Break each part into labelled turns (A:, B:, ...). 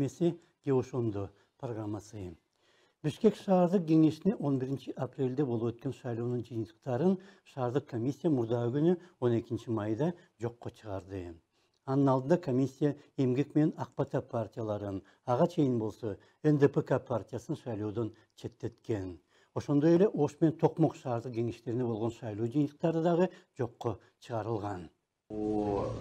A: Кеңеси Geoşondu программасы. Бишкек шаардык кеңешине 11 апрелде болуп өткөн шайлоонун жыйынтыктарын шаардык комиссия мурдагы күнү 12 майда жокко чыгарды. Анын алдында комиссия эмгек менен ак бата партияларын, ага чейин болсо НДПК партиясын шайлоодон четтеткен. Ошондой эле Ош менен Токмок шаардык кеңештерине болгон шайлоо жыйынтыктары дагы жокко чыгарылган.
B: По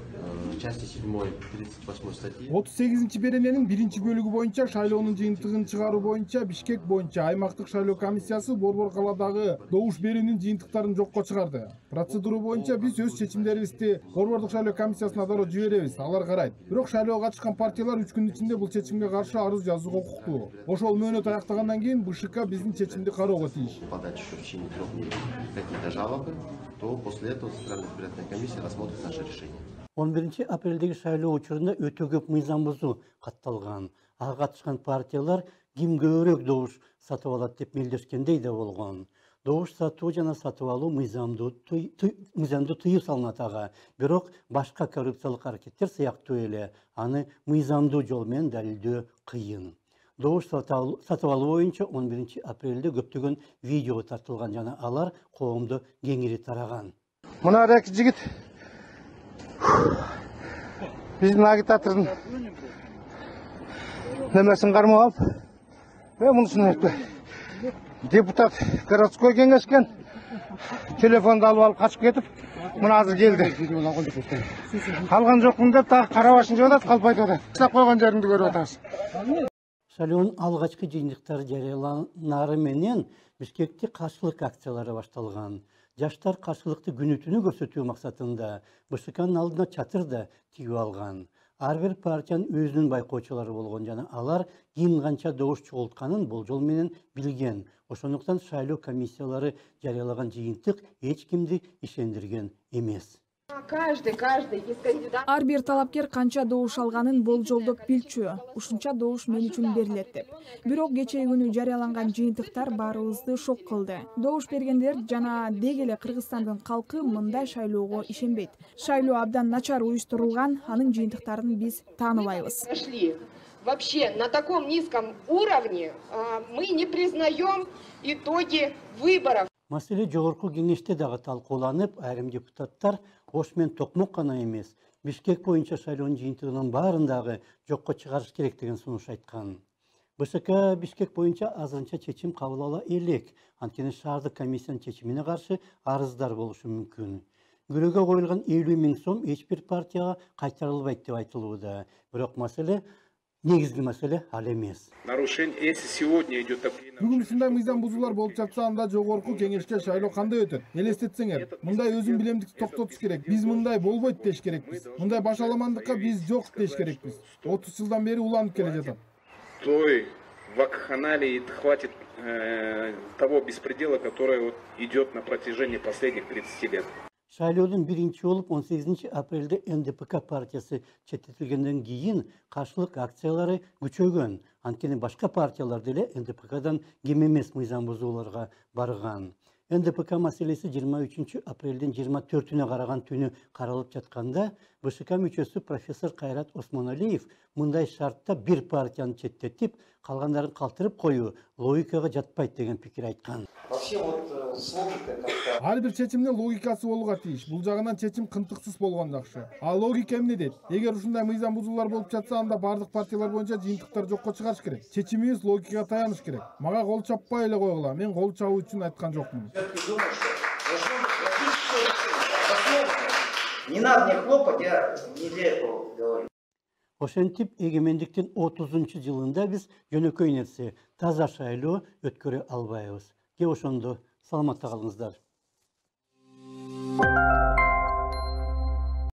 B: части 7 38 статьи
C: 38 берененин 1 бөлүгү боюнча шайлоонун жыйынтыгын чыгаруу боюнча Бишкек боюнча аймактык шайлоо комиссиясы Борбор калаадагы добуш берүүнүн жыйынтыктарын жокко чыгарды. Процедура боюнча биз өз чечимдерибизди Борбордук шайлоо комиссиясына дароо жиберебиз, алар карайт. Бирок шайлоого катышкан партиялар 3 күн ичинде бул чечимге каршы арыз жазууга укуктуу. Ошол мөөнөт аяктагандан кийин БШК биздин чечимди кароого тийиш.
B: подать еще в течение 3 дней какие-то жалобы, то после этого Центральная избирательная комиссия рассмотрит наше решение.
A: 11 апрелдеги шайлоо учурунда өтө көп мыйзам бузуу катталган. Ага катышкан партиялар ким көбүрөөк добуш сатып алат деп мелдешкендей да болгон. Добуш сатуу жана сатып алуу мыйзамдуу тыюу салынат ага. Бирок башка коррупциялык аракеттер сыяктуу эле аны мыйзамдуу жол менен далилдөө кыйын. Добуш сатып алуу боюнча 11 апрелде көптөгөн видео тартылган жана алар коомдо кеңири тараган.
C: Мына эки жигит биздин агитатордун немесин кармап алып, мен мунусун айтпай. Депутат городской кеңешкен телефонду алып качып кетип, мына азыр келди. Калган жокмун деп так карабашын жеп атат, калп айтып атат. Сап койгон жериңди көрүп атасыз.
A: Шайлоонун алгачкы жыйынтыктары жарыяланары менен Бишкекте каршылык акциялары башталган. Жаштар каршылыкты күнү түнү көрсөтүү максатында БШКнын алдына чатыр да тигип алган. Ар бир партиянын өзүнүн байкоочулары болгон жана алар ким канча добуш чогултканын болжол менен билген. Ошондуктан шайлоо комиссиялары жарыялаган жыйынтык эч кимди ишендирген эмес.
D: Ар бир талапкер канча добуш алганын болжолдоп билчү. Ушунча добуш мен үчүн берилет деп. Бирок кечээ күнү жарыяланган жыйынтыктар баарыбызды шок кылды. Добуш бергендер жана деги эле Кыргызстандын калкы мындай шайлоого ишенбейт. Шайлоо абдан начар уюштурулган, анын жыйынтыктарын биз тааныбайбыз.
E: Вообще на таком низком уровне мы не признаем итоги выборов.
A: Маселе жогорку кеңеште дагы талкууланып, айрым депутаттар Ош менен Токмок гана эмес, Бишкек боюнча шайлоонун жыйынтыгынын баарын дагы жокко чыгарыш керек деген сунуш айткан. БШК Бишкек боюнча азырынча чечим кабыл ала элек, анткени шаардык комиссиянын чечимине каршы арыздар болушу мүмкүн. Күрөөгө коюлган 50 000 сом эч бир партияга кайтарылбайт деп айтылууда. Бирок негизги маселе ал эмес.
C: Бүгүн ушундай мыйзам бузуулар болуп жатса, анда жогорку кеңешке шайлоо кандай өтөт? Элестетсеңер, мындай өзүн билемдикти токтотуш керек. Биз мындай болбойт деш керекпиз. Мындай башаламандыкка биз жок деш керекпиз. 30 жылдан бери уланып келе жатат.
F: Той вакханалии хватит того беспредела, который идет на протяжении последних 30 лет.
A: Шайлоодун биринчи болуп 18 апрелде НДПК партиясы четтетилгенден кийин каршылык акциялары күчөгөн. Анткени башка партиялар деле НДПКдан кем эмес мыйзам бузууларга барган. НДПК маселеси 23 апрелден 24-үнө караган түнү каралып жатканда, БШК мүчөсү профессор Кайрат Осмоналиев мындай шартта бир партияны четтетип, калгандарын калтырып коюу логикага жатпайт деген пикир айткан.
C: Ар бир чечимдин логикасы болууга тийиш. Бул жагынан чечим кынтыксыз болгон жакшы. А логика эмне дейт? Эгер ушундай мыйзам бузуулар болуп жатса, анда бардык партиялар боюнча жыйынтыктар жокко чыгарыш керек. Чечимибиз логикага таяныш керек. Мага кол чаппай эле койгула. Мен кол чабуу үчүн айткан жокмун.
G: Не надо мне хлопать, я не для этого говорю.
A: Ошентип эгемендиктин 30-жылында биз жөнөкөй нерсе таза шайлоо өткөрө албайбыз. Ошондо саламатта калыңыздар.